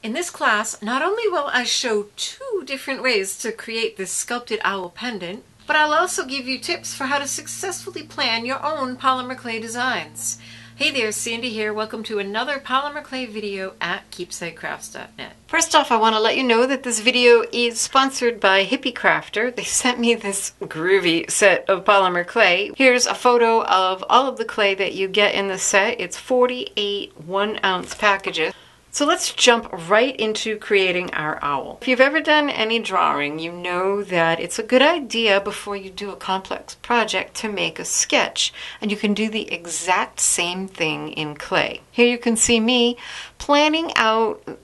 In this class, not only will I show 2 different ways to create this sculpted owl pendant, but I'll also give you tips for how to successfully plan your own polymer clay designs. Hey there, Sandy here. Welcome to another polymer clay video at keepsakecrafts.net. First off, I want to let you know that this video is sponsored by Hippie Crafter. They sent me this groovy set of polymer clay. Here's a photo of all of the clay that you get in the set. It's 48 1-ounce packages. So let's jump right into creating our owl. If you've ever done any drawing, you know that it's a good idea before you do a complex project to make a sketch. And you can do the exact same thing in clay. Here you can see me planning out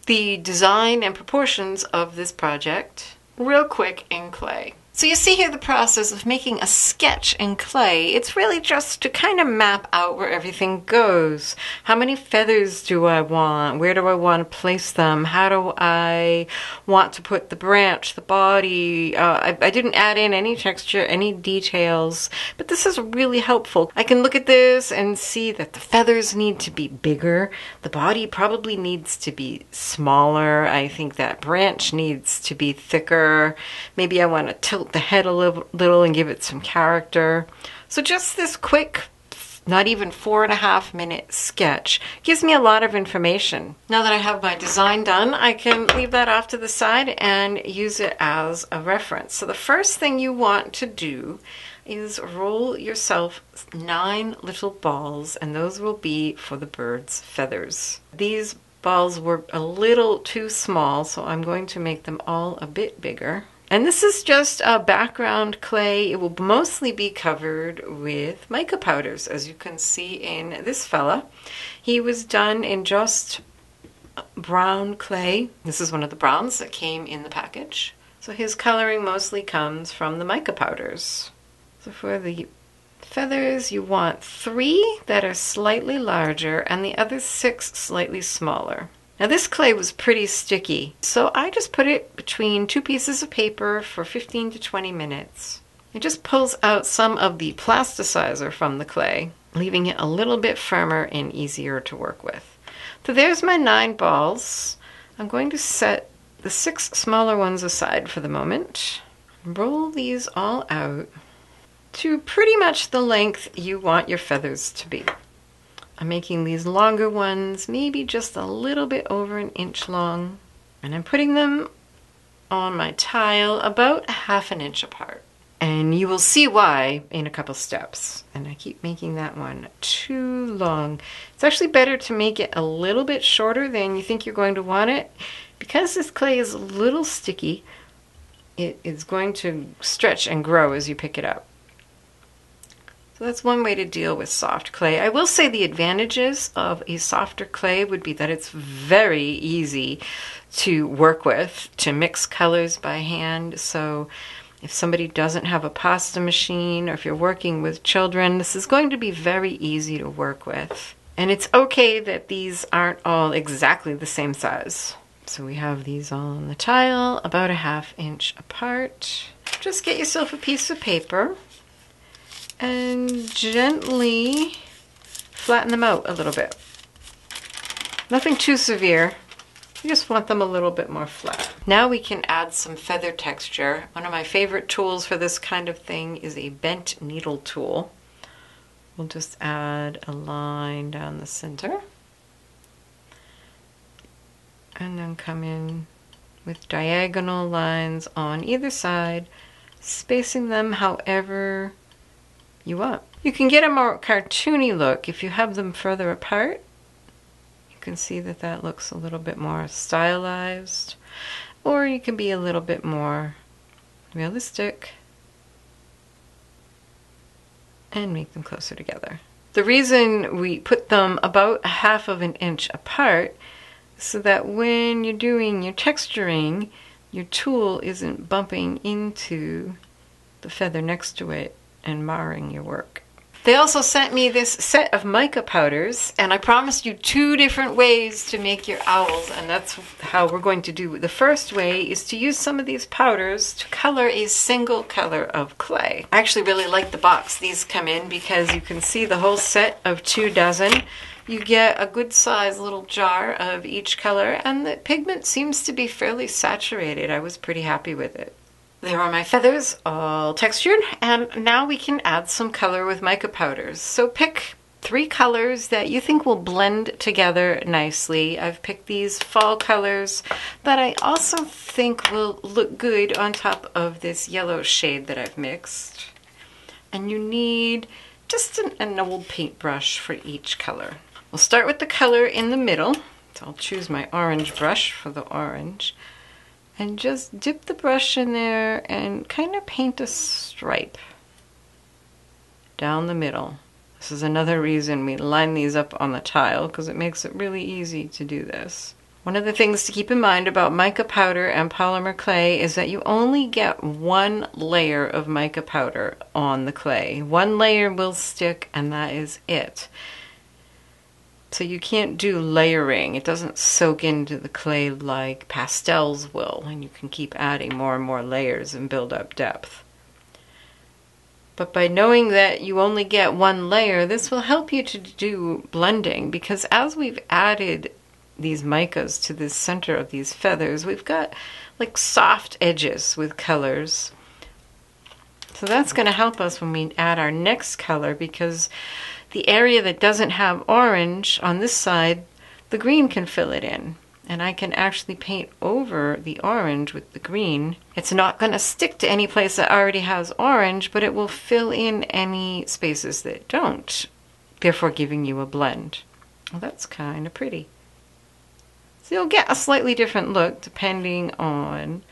the design and proportions of this project real quick in clay. So you see here the process of making a sketch in clay. It's really just to kind of map out where everything goes. How many feathers do I want? Where do I want to place them? How do I want to put the branch, the body? I didn't add in any texture, any details, but this is really helpful. I can look at this and see that the feathers need to be bigger. The body probably needs to be smaller. I think that branch needs to be thicker. Maybe I want to tilt the head a little and give it some character. So just this quick, not even 4.5 minute sketch gives me a lot of information. Now that I have my design done, I can leave that off to the side and use it as a reference. So the first thing you want to do is roll yourself 9 little balls, and those will be for the bird's feathers. These balls were a little too small, so I'm going to make them all a bit bigger. And this is just a background clay. It will mostly be covered with mica powders, as you can see in this fella. He was done in just brown clay. This is one of the browns that came in the package. So his coloring mostly comes from the mica powders. So for the feathers, you want 3 that are slightly larger and the other 6 slightly smaller. Now this clay was pretty sticky, so I just put it between 2 pieces of paper for 15 to 20 minutes. It just pulls out some of the plasticizer from the clay, leaving it a little bit firmer and easier to work with. So there's my 9 balls. I'm going to set the 6 smaller ones aside for the moment. Roll these all out to pretty much the length you want your feathers to be. I'm making these longer ones, maybe just a little bit over 1 inch long. And I'm putting them on my tile about 1/2 inch apart. And you will see why in a couple steps. And I keep making that one too long. It's actually better to make it a little bit shorter than you think you're going to want it. Because this clay is a little sticky, it is going to stretch and grow as you pick it up. So that's one way to deal with soft clay. I will say the advantages of a softer clay would be that it's very easy to work with, to mix colors by hand. So if somebody doesn't have a pasta machine, or if you're working with children, this is going to be very easy to work with. And it's okay that these aren't all exactly the same size. So we have these all on the tile, about 1/2 inch apart. Just get yourself a piece of paper and gently flatten them out a little bit. Nothing too severe. You just want them a little bit more flat. Now we can add some feather texture. One of my favorite tools for this kind of thing is a bent needle tool. We'll just add a line down the center. And then come in with diagonal lines on either side, spacing them however you want. You can get a more cartoony look if you have them further apart. You can see that that looks a little bit more stylized, or you can be a little bit more realistic and make them closer together. The reason we put them about 1/2 inch apart is so that when you're doing your texturing, your tool isn't bumping into the feather next to it and marring your work. They also sent me this set of mica powders, and I promised you 2 different ways to make your owls, and that's how we're going to do it. The first way is to use some of these powders to color a single color of clay. I actually really like the box these come in because you can see the whole set of 2 dozen You get a good size little jar of each color, and the pigment seems to be fairly saturated. I was pretty happy with it. There are my feathers all textured, and now we can add some color with mica powders. So pick 3 colors that you think will blend together nicely. I've picked these fall colors that I also think will look good on top of this yellow shade that I've mixed. And you need just an old paintbrush for each color. We'll start with the color in the middle. So I'll choose my orange brush for the orange. And just dip the brush in there and kind of paint a stripe down the middle. This is another reason we line these up on the tile, because it makes it really easy to do this. One of the things to keep in mind about mica powder and polymer clay is that you only get 1 layer of mica powder on the clay. 1 layer will stick, and that is it. So you can't do layering. It doesn't soak into the clay like pastels will, and you can keep adding more and more layers and build up depth. But by knowing that you only get 1 layer, this will help you to do blending, because as we've added these micas to the center of these feathers, we've got like soft edges with colors. So that's going to help us when we add our next color, because the area that doesn't have orange on this side, the green can fill it in. And I can actually paint over the orange with the green. It's not going to stick to any place that already has orange, but it will fill in any spaces that don't, therefore giving you a blend. Well, that's kind of pretty. So you'll get a slightly different look depending on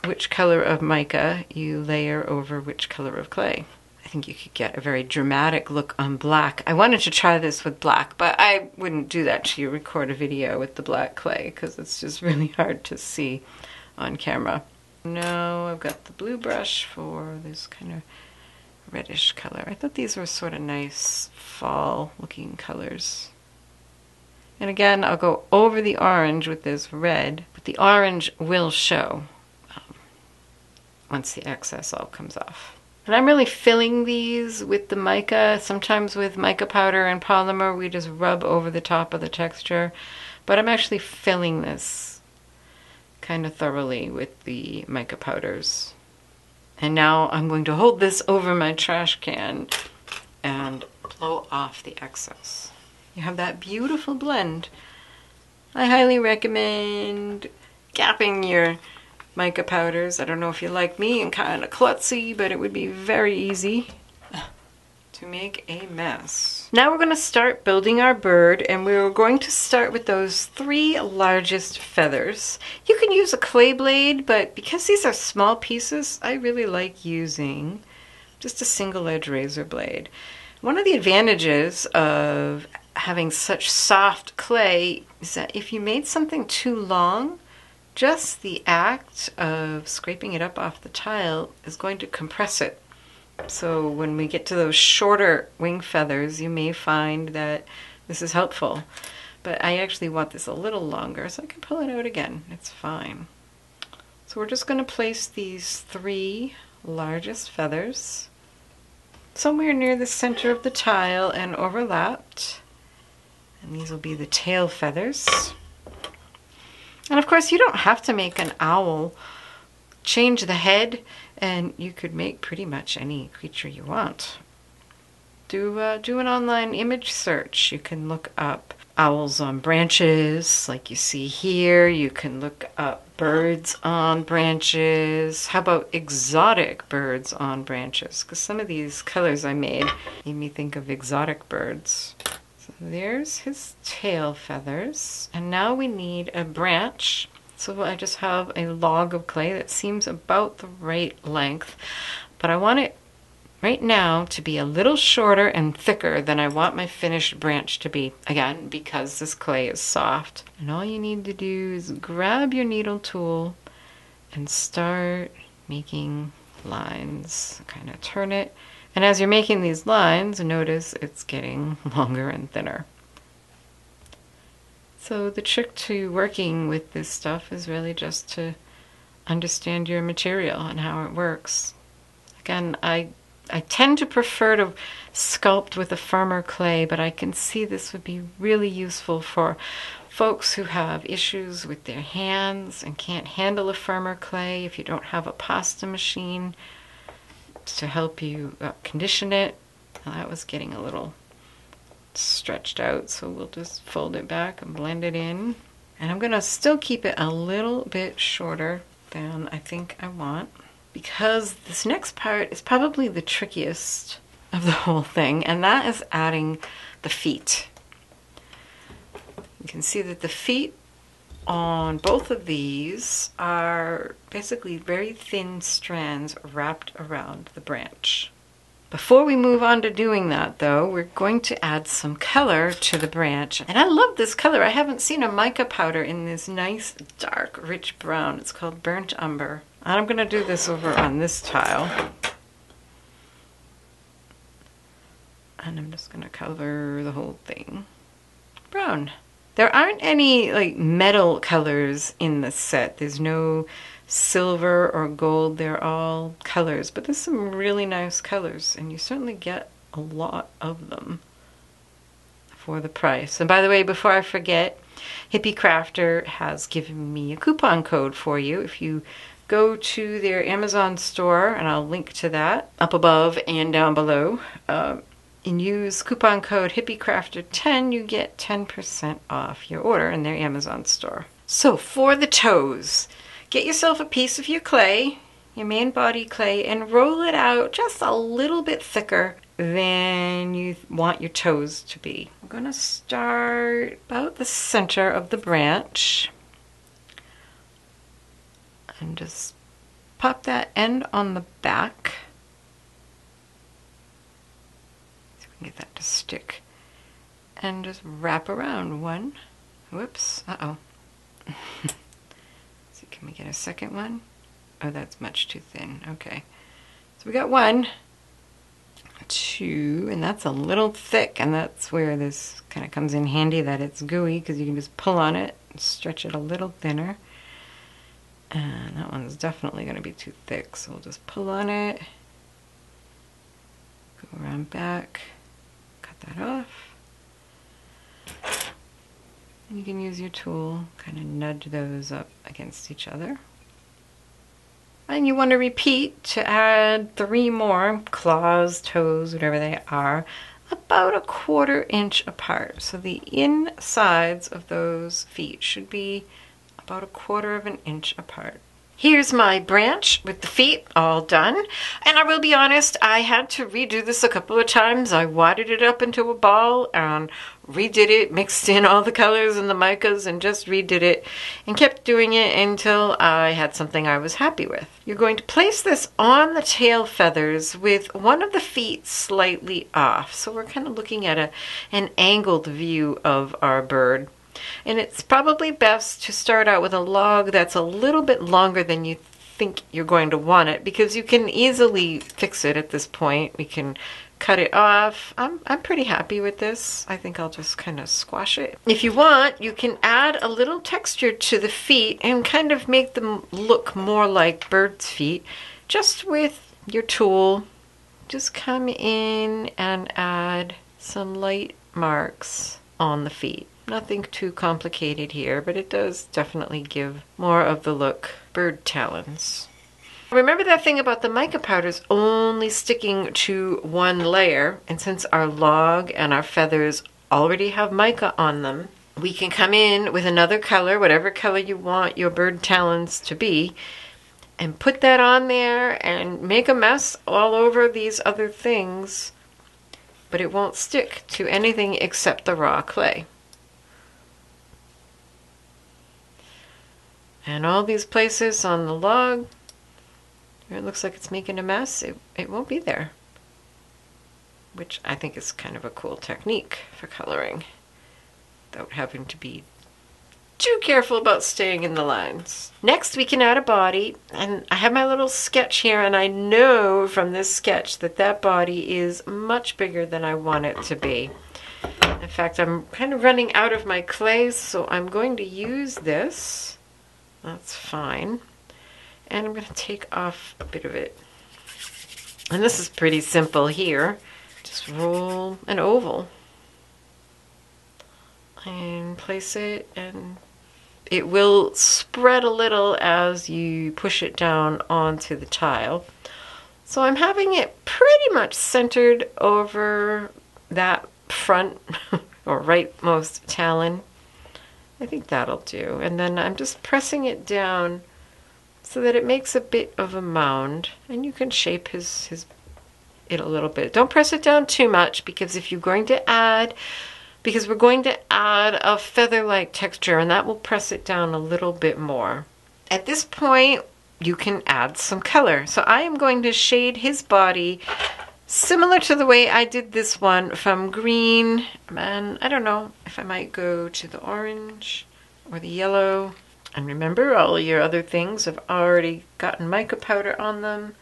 which color of mica you layer over which color of clay. I think you could get a very dramatic look on black. I wanted to try this with black, but I wouldn't do that to you, record a video with the black clay, because it's just really hard to see on camera. Now I've got the blue brush for this kind of reddish color. I thought these were sort of nice fall looking colors. And again, I'll go over the orange with this red, but the orange will show once the excess all comes off. And I'm really filling these with the mica. Sometimes with mica powder and polymer, we just rub over the top of the texture. But I'm actually filling this kind of thoroughly with the mica powders. And now I'm going to hold this over my trash can and blow off the excess. You have that beautiful blend. I highly recommend gapping your mica powders. I don't know if you're like me and kind of klutzy, but it would be very easy to make a mess. Now we're going to start building our bird, and we're going to start with those 3 largest feathers. You can use a clay blade, but because these are small pieces, I really like using just a single edge razor blade. One of the advantages of having such soft clay is that if you made something too long, just the act of scraping it up off the tile is going to compress it. So when we get to those shorter wing feathers, you may find that this is helpful. But I actually want this a little longer, so I can pull it out again. It's fine. So we're just going to place these 3 largest feathers somewhere near the center of the tile and overlapped. And these will be the tail feathers. And of course, you don't have to make an owl. Change the head, and you could make pretty much any creature you want. Do an online image search. You can look up owls on branches, like you see here. You can look up birds on branches. How about exotic birds on branches? Because some of these colors I made me think of exotic birds. So there's his tail feathers. And now we need a branch. So I just have a log of clay that seems about the right length. But I want it right now to be a little shorter and thicker than I want my finished branch to be. Again, because this clay is soft. And all you need to do is grab your needle tool and start making lines. Kind of turn it. And as you're making these lines, notice it's getting longer and thinner. So the trick to working with this stuff is really just to understand your material and how it works. Again, I I tend to prefer to sculpt with a firmer clay, but I can see this would be really useful for folks who have issues with their hands and can't handle a firmer clay. If you don't have a pasta machine to help you condition it. Well, that was getting a little stretched out, so we'll just fold it back and blend it in. And I'm going to still keep it a little bit shorter than I think I want, because this next part is probably the trickiest of the whole thing, and that is adding the feet. You can see that the feet on both of these are basically very thin strands wrapped around the branch. Before we move on to doing that, though, we're going to add some color to the branch. And I love this color. I haven't seen a mica powder in this nice, dark, rich brown. It's called Burnt Umber. And I'm going to do this over on this tile. And I'm just going to cover the whole thing brown. There aren't any like metal colors in this set. There's no silver or gold. They're all colors, but there's some really nice colors, and you certainly get a lot of them for the price. And by the way, before I forget, Hippie Crafter has given me a coupon code for you. If you go to their Amazon store, and I'll link to that up above and down below, and use coupon code HippieCrafter10, you get 10% off your order in their Amazon store. So for the toes, get yourself a piece of your clay, your main body clay, and roll it out just a little bit thicker than you want your toes to be. I'm going to start about the center of the branch and just pop that end on the back. Get that to stick, and just wrap around one. Whoops, uh-oh. So can we get a second one? Oh, that's much too thin. Okay, so we got one, two, and that's a little thick, and that's where this kind of comes in handy, that it's gooey, because you can just pull on it and stretch it a little thinner. And that one's definitely going to be too thick, so we'll just pull on it, go around back, that off. And you can use your tool, kind of nudge those up against each other. And you want to repeat to add 3 more claws, toes, whatever they are, about 1/4 inch apart. So the insides of those feet should be about 1/4 inch apart. Here's my branch with the feet all done, and I will be honest, I had to redo this a couple of times. I wadded it up into a ball and redid it, mixed in all the colors and the micas and just redid it, and kept doing it until I had something I was happy with. You're going to place this on the tail feathers with one of the feet slightly off, so we're kind of looking at an angled view of our bird. And it's probably best to start out with a log that's a little bit longer than you think you're going to want it, because you can easily fix it at this point. We can cut it off. I'm pretty happy with this. I think I'll just kind of squash it. If you want, you can add a little texture to the feet and kind of make them look more like birds' feet just with your tool. Just come in and add some light marks on the feet. Nothing too complicated here, but it does definitely give more of the look bird talons. Remember that thing about the mica powders only sticking to one layer, and since our log and our feathers already have mica on them, we can come in with another color, whatever color you want your bird talons to be, and put that on there and make a mess all over these other things, but it won't stick to anything except the raw clay. And all these places on the log where it looks like it's making a mess, it won't be there. Which I think is kind of a cool technique for coloring, without having to be too careful about staying in the lines. Next we can add a body, and I have my little sketch here, and I know from this sketch that that body is much bigger than I want it to be. In fact, I'm kind of running out of my clay, so I'm going to use this. That's fine. And I'm going to take off a bit of it. And this is pretty simple here. Just roll an oval and place it, and it will spread a little as you push it down onto the tile. So I'm having it pretty much centered over that front or rightmost talon. I think that'll do. And then I'm just pressing it down so that it makes a bit of a mound, and you can shape it a little bit. Don't press it down too much, because if you're going to add, because we're going to add a feather-like texture, and that will press it down a little bit more. At this point, you can add some color. So I am going to shade his body similar to the way I did this one, from green, and I don't know if I might go to the orange or the yellow. And remember, all your other things have already gotten mica powder on them,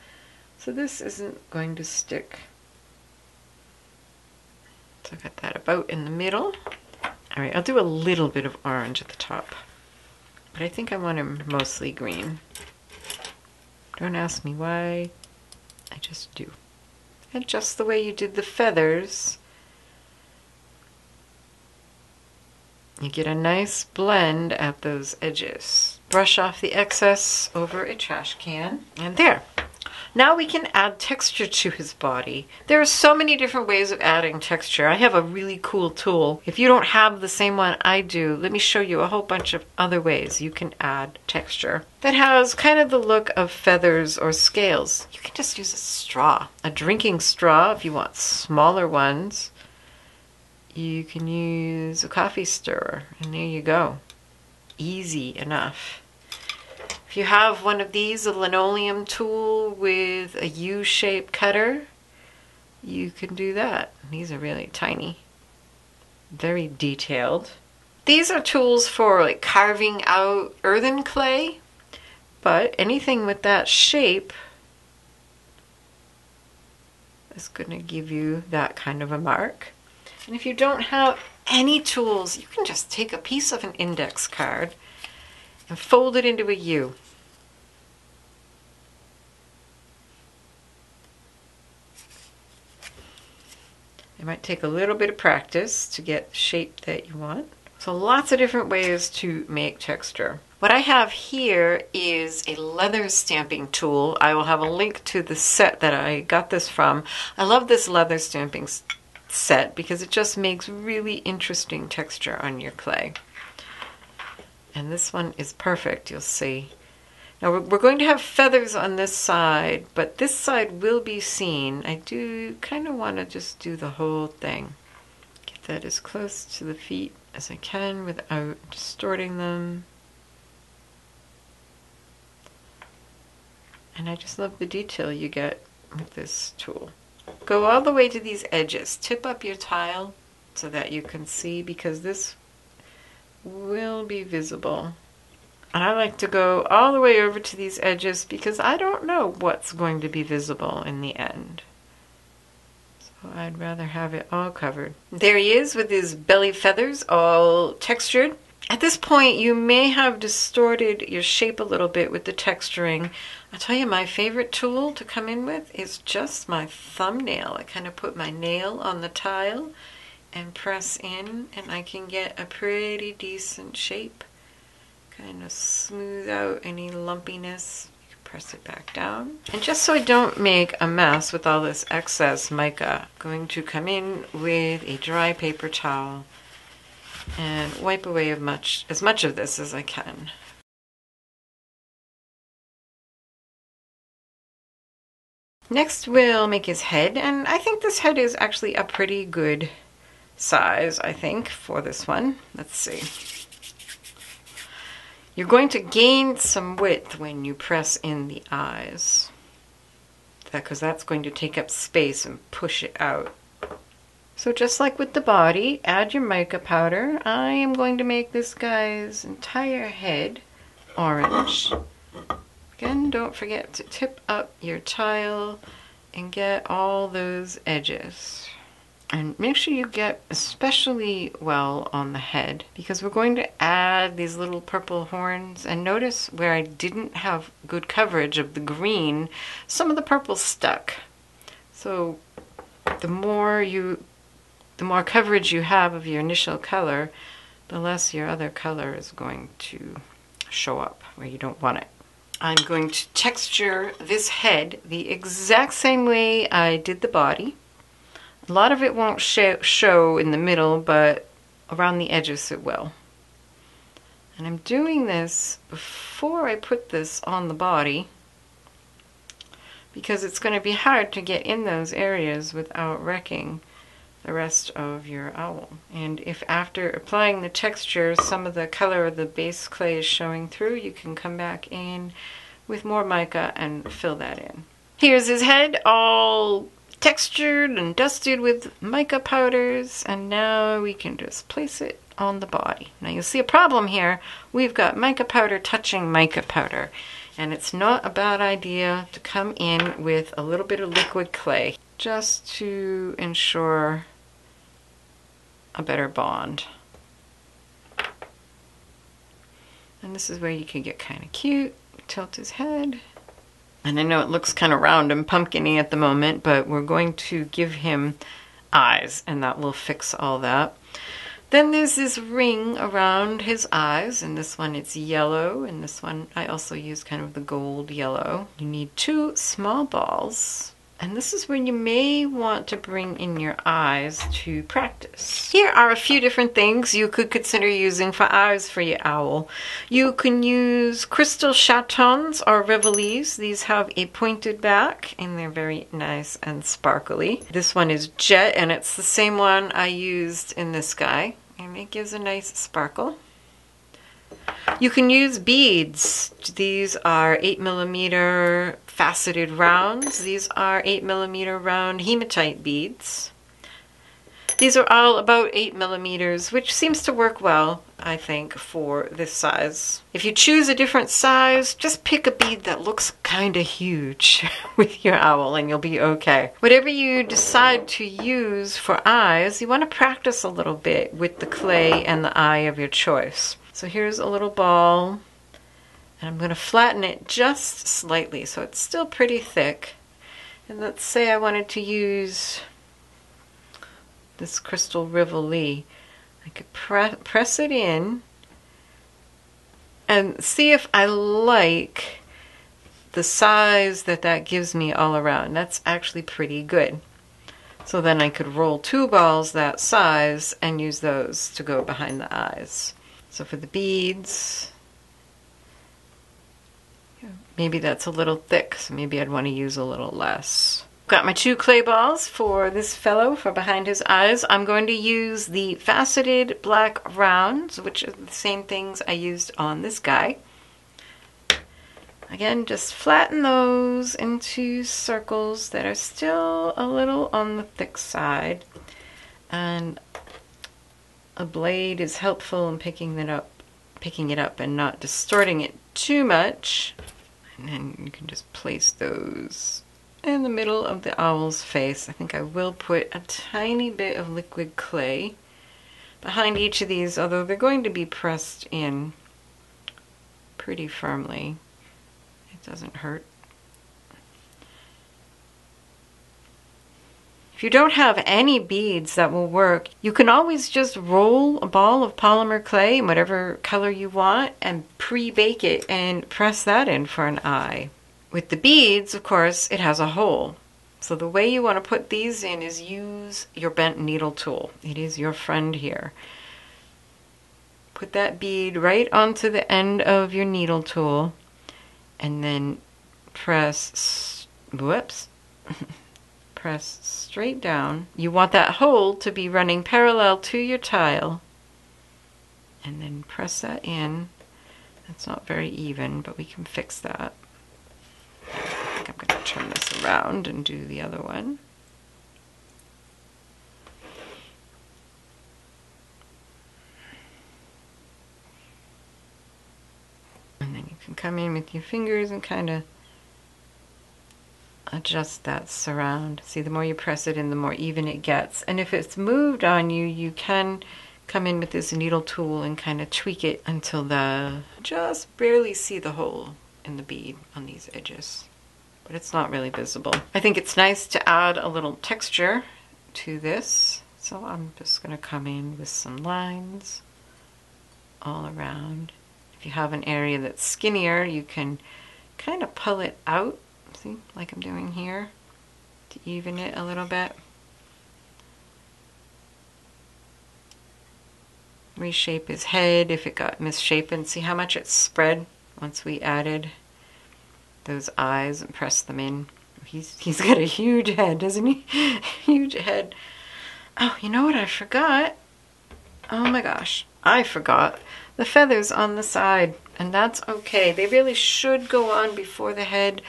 so this isn't going to stick. So I got that about in the middle. All right, I'll do a little bit of orange at the top, but I think I want him mostly green. Don't ask me why, I just do. And just the way you did the feathers, you get a nice blend at those edges. Brush off the excess over a trash can, and there. Now we can add texture to his body. There are so many different ways of adding texture. I have a really cool tool. If you don't have the same one I do, let me show you a whole bunch of other ways you can add texture that has kind of the look of feathers or scales. You can just use a straw, a drinking straw if you want smaller ones. You can use a coffee stirrer, and there you go. Easy enough. If you have one of these, a linoleum tool with a U-shaped cutter, you can do that. These are really tiny, very detailed. These are tools for like carving out earthen clay, but anything with that shape is going to give you that kind of a mark. And if you don't have any tools, you can just take a piece of an index card and fold it into a U. It might take a little bit of practice to get the shape that you want. So lots of different ways to make texture. What I have here is a leather stamping tool. I will have a link to the set that I got this from. I love this leather stamping set because it just makes really interesting texture on your clay. And this one is perfect, you'll see. Now we're going to have feathers on this side, but this side will be seen. I do kind of want to just do the whole thing. Get that as close to the feet as I can without distorting them. And I just love the detail you get with this tool. Go all the way to these edges. Tip up your tile so that you can see, because this will be visible. And I like to go all the way over to these edges because I don't know what's going to be visible in the end. So I'd rather have it all covered. There he is with his belly feathers all textured. At this point, you may have distorted your shape a little bit with the texturing. I'll tell you, my favorite tool to come in with is just my thumbnail. I kind of put my nail on the tile and press in, and I can get a pretty decent shape. Kind of smooth out any lumpiness. You can press it back down. And just so I don't make a mess with all this excess mica, I'm going to come in with a dry paper towel and wipe away as much of this as I can. Next we'll make his head, and I think this head is actually a pretty good size, I think, for this one. Let's see. You're going to gain some width when you press in the eyes, because that's going to take up space and push it out. So just like with the body, add your mica powder. I am going to make this guy's entire head orange. Again, don't forget to tip up your tile and get all those edges. And make sure you get especially well on the head, because we're going to add these little purple horns. And notice where I didn't have good coverage of the green, some of the purple stuck. So the more coverage you have of your initial color, the less your other color is going to show up where you don't want it. I'm going to texture this head the exact same way I did the body. A lot of it won't show in the middle, but around the edges it will. And I'm doing this before I put this on the body, because it's going to be hard to get in those areas without wrecking the rest of your owl. And if after applying the texture some of the color of the base clay is showing through, you can come back in with more mica and fill that in. Here's his head all textured and dusted with mica powders, and now we can just place it on the body. Now you'll see a problem here. We've got mica powder touching mica powder, and it's not a bad idea to come in with a little bit of liquid clay just to ensure a better bond. And this is where you can get kind of cute. Tilt his head. And I know it looks kind of round and pumpkin-y at the moment, but we're going to give him eyes, and that will fix all that. Then there's this ring around his eyes, and this one it's yellow, and this one I also use kind of the gold yellow. You need 2 small balls, and this is where you may want to bring in your eyes to practice. Here are a few different things you could consider using for eyes for your owl. You can use crystal chatons or rivolis. These have a pointed back and they're very nice and sparkly. This one is jet, and it's the same one I used in this guy, and it gives a nice sparkle. You can use beads. These are 8mm faceted rounds. These are 8mm round hematite beads. These are all about 8mm, which seems to work well, I think, for this size. If you choose a different size, just pick a bead that looks kind of huge with your owl and you'll be okay. Whatever you decide to use for eyes, you want to practice a little bit with the clay and the eye of your choice. So here's a little ball, and I'm going to flatten it just slightly so it's still pretty thick. And let's say I wanted to use this crystal rivoli. I could press it in and see if I like the size that gives me all around. That's actually pretty good. So then I could roll 2 balls that size and use those to go behind the eyes. So for the beads, maybe that's a little thick, so maybe I'd want to use a little less. Got my 2 clay balls for this fellow for behind his eyes. I'm going to use the faceted black rounds, which are the same things I used on this guy. Again, just flatten those into circles that are still a little on the thick side. And a blade is helpful in picking it up and not distorting it too much. And then you can just place those in the middle of the owl's face. I think I will put a tiny bit of liquid clay behind each of these, although they're going to be pressed in pretty firmly. It doesn't hurt. If you don't have any beads that will work, you can always just roll a ball of polymer clay in whatever color you want and pre-bake it and press that in for an eye. With the beads, of course, it has a hole. So the way you want to put these in is use your bent needle tool. It is your friend here. Put that bead right onto the end of your needle tool and then press, press straight down. You want that hole to be running parallel to your tile, and then press that in. That's not very even, but we can fix that. I think I'm going to turn this around and do the other one. And then you can come in with your fingers and kind of adjust that surround. See, the more you press it in, the more even it gets. And if it's moved on you, you can come in with this needle tool and kind of tweak it until just barely see the hole in the bead on these edges. but it's not really visible. I think it's nice to add a little texture to this. So I'm just going to come in with some lines all around. If you have an area that's skinnier, you can kind of pull it out, see, like I'm doing here, to even it a little bit. Reshape his head if it got misshapen. See how much it spread once we added those eyes and pressed them in. He's got a huge head, doesn't he? Huge head. Oh, you know what I forgot? Oh my gosh, I forgot the feathers on the side, and that's okay. They really should go on before the head,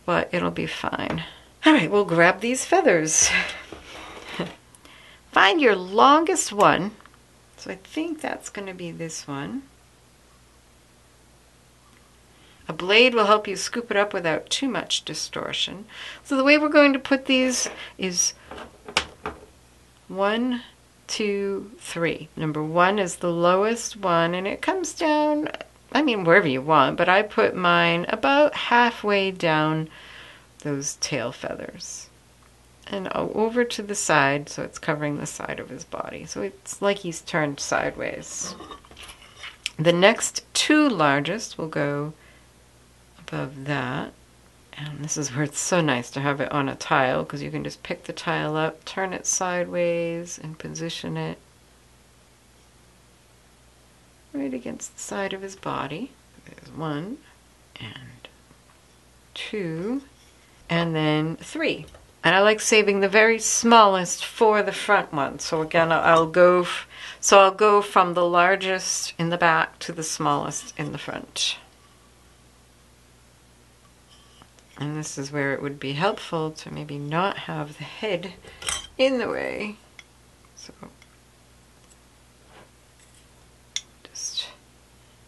but it'll be fine. All right, we'll grab these feathers. Find your longest one. So I think that's going to be this one. A blade will help you scoop it up without too much distortion. So the way we're going to put these is 1, 2, 3. Number 1 is the lowest one, and it comes down, I mean, wherever you want, but I put mine about halfway down those tail feathers. And over to the side, so it's covering the side of his body. So it's like he's turned sideways. The next 2 largest will go above that. And this is where it's so nice to have it on a tile, because you can just pick the tile up, turn it sideways, and position it right against the side of his body. There's 1 and 2 and then 3. And I like saving the very smallest for the front one. So again, I'll go from the largest in the back to the smallest in the front. And this is where it would be helpful to maybe not have the head in the way. So just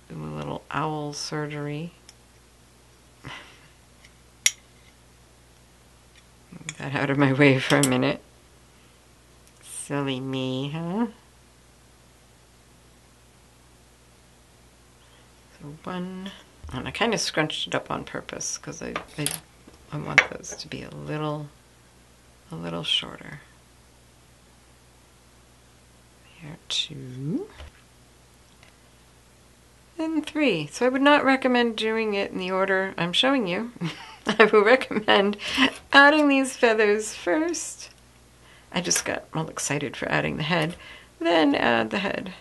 do a little owl surgery. Move that out of my way for a minute. Silly me, huh? So 1, and I kind of scrunched it up on purpose because I want those to be a little shorter. Here, 2. And 3. So I would not recommend doing it in the order I'm showing you. I would recommend adding these feathers first. I just got all excited for adding the head. Then add the head.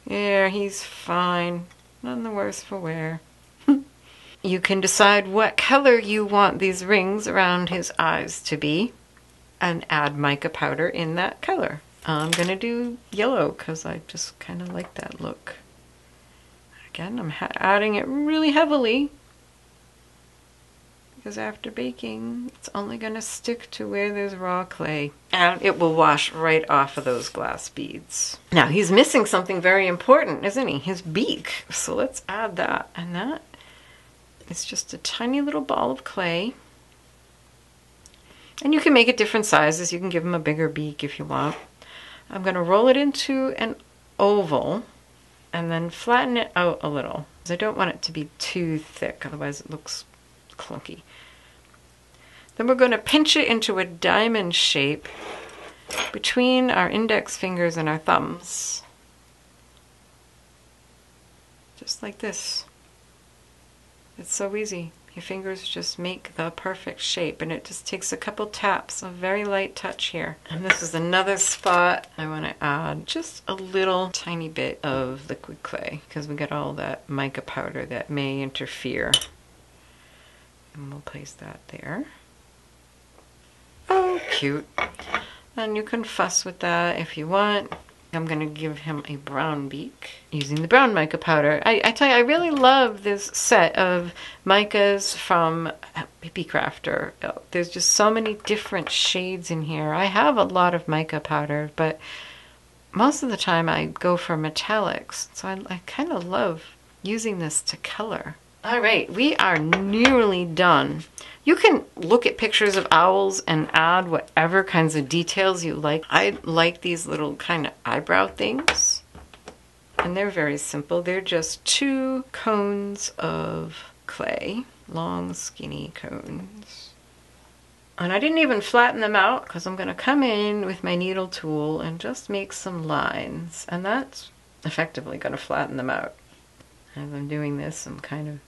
Yeah, he's fine. None the worse for wear. You can decide what color you want these rings around his eyes to be and add mica powder in that color. I'm going to do yellow because I just kind of like that look. Again, I'm adding it really heavily because after baking, it's only going to stick to where there's raw clay. And it will wash right off of those glass beads. Now, he's missing something very important, isn't he? His beak. So let's add that. And that is just a tiny little ball of clay. And you can make it different sizes. You can give him a bigger beak if you want. I'm going to roll it into an oval and then flatten it out a little, because I don't want it to be too thick, otherwise it looks clunky. Then we're going to pinch it into a diamond shape between our index fingers and our thumbs. Just like this. It's so easy. Your fingers just make the perfect shape, and it just takes a couple taps, a very light touch here. And this is another spot I want to add just a little tiny bit of liquid clay, because we got all that mica powder that may interfere. And we'll place that there. Oh, cute. And you can fuss with that if you want. I'm going to give him a brown beak using the brown mica powder. I tell you, I really love this set of micas from Beak Crafter. There's just so many different shades in here. I have a lot of mica powder, but most of the time I go for metallics. So I kind of love using this to color. All right, we are nearly done. You can look at pictures of owls and add whatever kinds of details you like. I like these little kind of eyebrow things. And they're very simple. They're just 2 cones of clay, long skinny cones. And I didn't even flatten them out because I'm going to come in with my needle tool and just make some lines. And that's effectively going to flatten them out. As I'm doing this, I'm kind of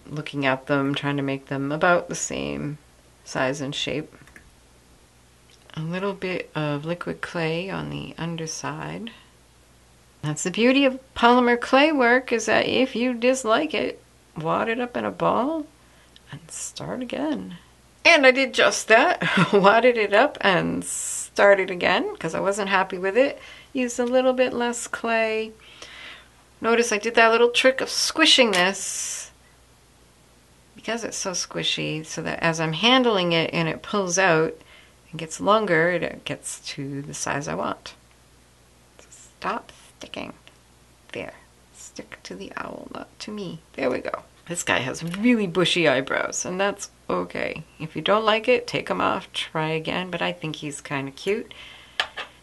looking at them, trying to make them about the same size and shape. A little bit of liquid clay on the underside. That's the beauty of polymer clay work, is that if you dislike it, wad it up in a ball and start again. And I did just that. Wadded it up and started again because I wasn't happy with it. Used a little bit less clay. Notice I did that little trick of squishing this because it's so squishy, so that as I'm handling it and it pulls out and gets longer, it gets to the size I want. So stop sticking. There. Stick to the owl, not to me. There we go. This guy has really bushy eyebrows, and that's okay. If you don't like it, take them off, try again, but I think he's kind of cute.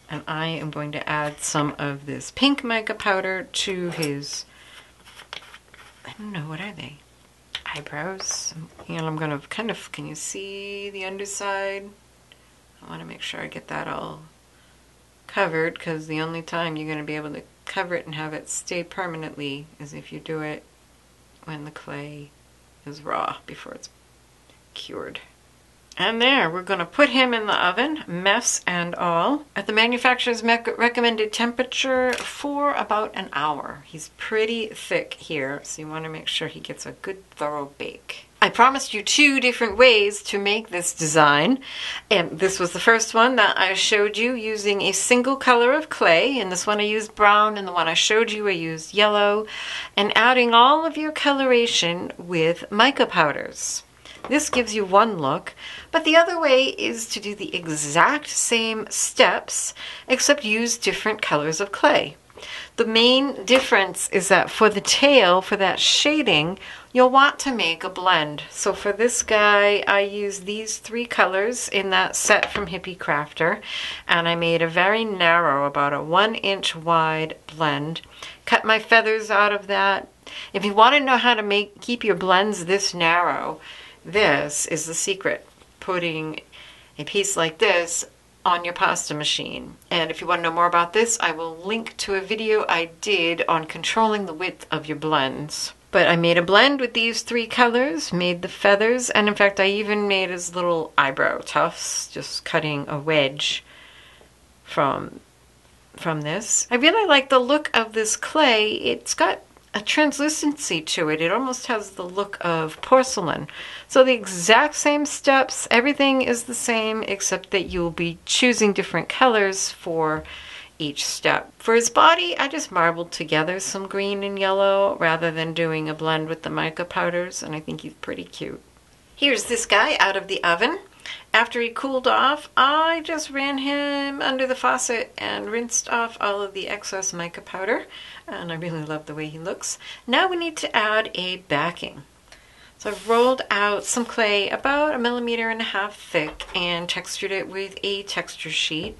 And I am going to add some of this pink mica powder to his, I don't know, what are they? Eyebrows. And I'm going to kind of, can you see the underside? I want to make sure I get that all covered, because the only time you're going to be able to cover it and have it stay permanently is if you do it when the clay is raw, before it's cured. And there, we're going to put him in the oven, mess and all, at the manufacturer's recommended temperature for about an hour. He's pretty thick here, so you want to make sure he gets a good thorough bake. I promised you 2 different ways to make this design, and this was the first one that I showed you using a single color of clay. In this one I used brown, and the one I showed you I used yellow, and adding all of your coloration with mica powders. This gives you one look, but the other way is to do the exact same steps, except use different colors of clay. The main difference is that for the tail, for that shading, you'll want to make a blend. So for this guy, I used these 3 colors in that set from Hippie Crafter, and I made a very narrow, about a 1-inch wide blend. Cut my feathers out of that. If you want to know how to keep your blends this narrow, this is the secret. Putting a piece like this on your pasta machine. And if you want to know more about this, I will link to a video I did on controlling the width of your blends. But I made a blend with these 3 colors, made the feathers, and in fact I even made his little eyebrow tufts, just cutting a wedge from this. I really like the look of this clay. It's got a translucency to it. It almost has the look of porcelain. So the exact same steps, everything is the same, except that you'll be choosing different colors for each step. For his body, I just marbled together some green and yellow rather than doing a blend with the mica powders, and I think he's pretty cute. Here's this guy out of the oven. After he cooled off, I just ran him under the faucet and rinsed off all of the excess mica powder, and I really love the way he looks. Now we need to add a backing. So I've rolled out some clay about 1.5 millimeters thick and textured it with a texture sheet.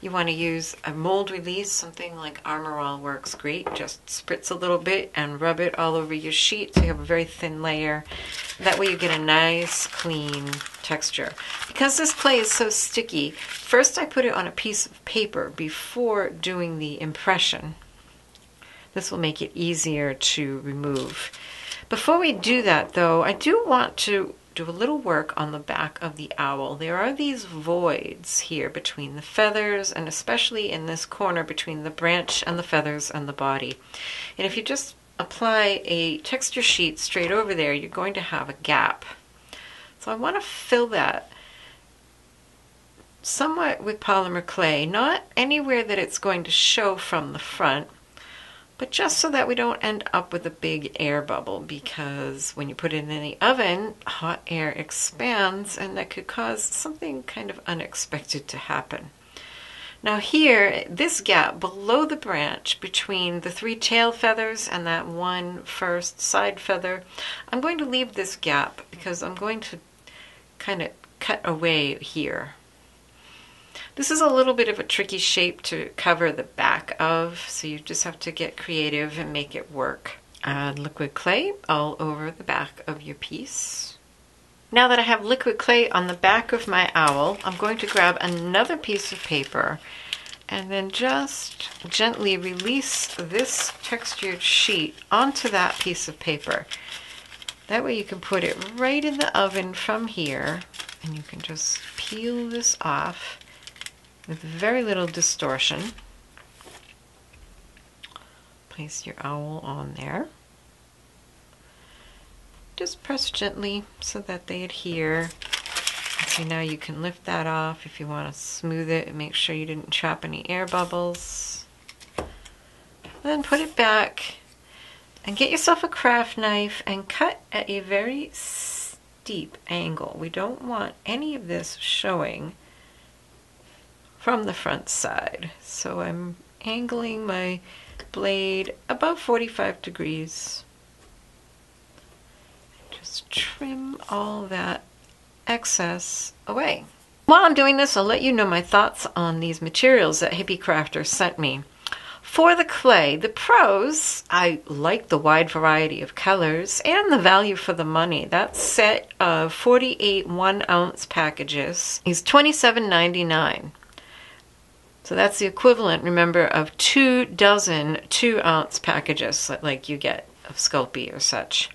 You want to use a mold release, something like Armor All works great. Just spritz a little bit and rub it all over your sheet so you have a very thin layer. That way you get a nice, clean texture. Because this clay is so sticky, first I put it on a piece of paper before doing the impression. This will make it easier to remove. Before we do that though, I do want to do a little work on the back of the owl. There are these voids here between the feathers, and especially in this corner between the branch and the feathers and the body. And if you just apply a texture sheet straight over there, you're going to have a gap. So I want to fill that somewhat with polymer clay, not anywhere that it's going to show from the front, but just so that we don't end up with a big air bubble, because when you put it in the oven, hot air expands and that could cause something kind of unexpected to happen. Now here, this gap below the branch between the 3 tail feathers and that one first side feather, I'm going to leave this gap because I'm going to kind of cut away here. This is a little bit of a tricky shape to cover the back of, so you just have to get creative and make it work. Add liquid clay all over the back of your piece. Now that I have liquid clay on the back of my owl, I'm going to grab another piece of paper and then just gently release this textured sheet onto that piece of paper. That way you can put it right in the oven from here, and you can just peel this off with very little distortion. Place your owl on there. Just press gently so that they adhere. So now you can lift that off if you want to smooth it and make sure you didn't trap any air bubbles. Then put it back and get yourself a craft knife and cut at a very steep angle. We don't want any of this showing from the front side. So I'm angling my blade about 45 degrees. Just trim all that excess away. While I'm doing this, I'll let you know my thoughts on these materials that Hippie Crafter sent me. For the clay, the pros, I like the wide variety of colors and the value for the money. That set of 48 1-ounce packages is $27.99. So that's the equivalent, remember, of 2 dozen 2-ounce packages like you get of Sculpey or such.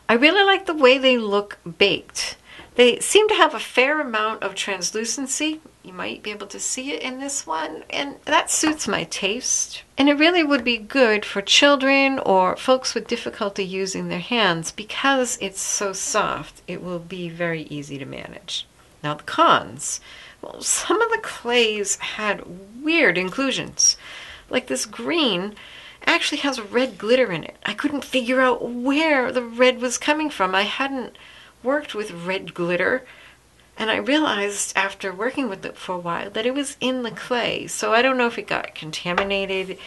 I really like the way they look baked. They seem to have a fair amount of translucency. You might be able to see it in this one, and that suits my taste. And it really would be good for children or folks with difficulty using their hands because it's so soft. It will be very easy to manage. Now the cons. Well, some of the clays had weird inclusions. Like this green actually has red glitter in it. I couldn't figure out where the red was coming from. I hadn't worked with red glitter, and I realized after working with it for a while that it was in the clay. So I don't know if it got contaminated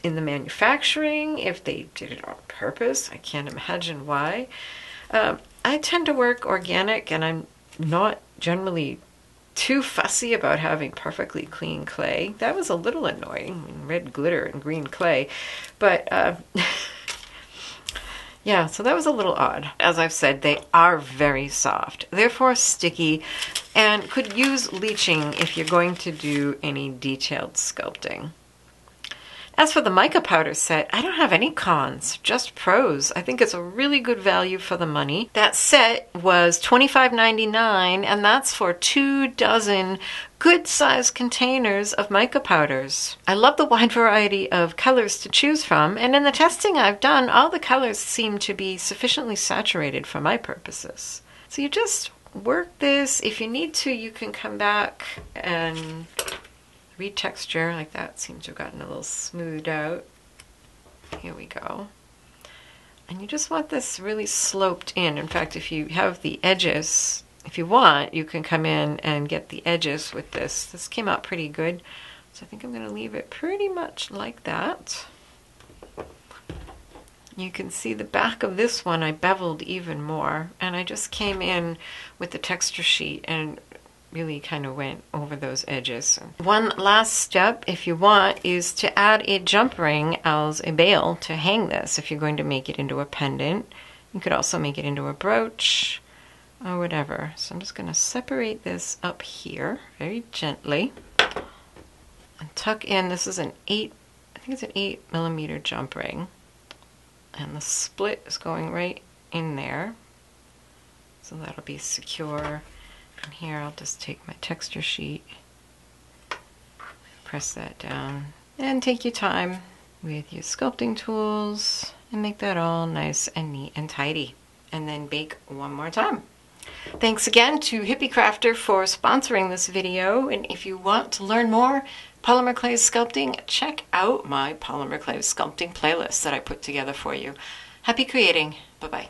in the manufacturing, if they did it on purpose. I can't imagine why. I tend to work organic, and I'm not generally too fussy about having perfectly clean clay. That was a little annoying, red glitter and green clay, but yeah, so that was a little odd. As I've said, they are very soft, therefore sticky, and could use bleaching if you're going to do any detailed sculpting. As for the Mica Powder set, I don't have any cons, just pros. I think it's a really good value for the money. That set was $25.99, and that's for 2 dozen good-sized containers of Mica Powders. I love the wide variety of colors to choose from, and in the testing I've done, all the colors seem to be sufficiently saturated for my purposes. So you just work this. If you need to, you can come back and retexture. Like that seems to have gotten a little smoothed out. Here we go. And you just want this really sloped in. In fact, if you have the edges, if you want, you can come in and get the edges with this. This came out pretty good. So I think I'm going to leave it pretty much like that. You can see the back of this one I beveled even more. And I just came in with the texture sheet and really kind of went over those edges. One last step, if you want, is to add a jump ring as a bail to hang this if you're going to make it into a pendant. You could also make it into a brooch or whatever. So I'm just going to separate this up here very gently and tuck in. This is an 8, I think it's an 8mm jump ring, and the split is going right in there, so that'll be secure. And here I'll just take my texture sheet, press that down, and take your time with your sculpting tools and make that all nice and neat and tidy. And then bake one more time. Thanks again to Hippie Crafter for sponsoring this video. And if you want to learn more polymer clay sculpting, check out my polymer clay sculpting playlist that I put together for you. Happy creating. Bye-bye.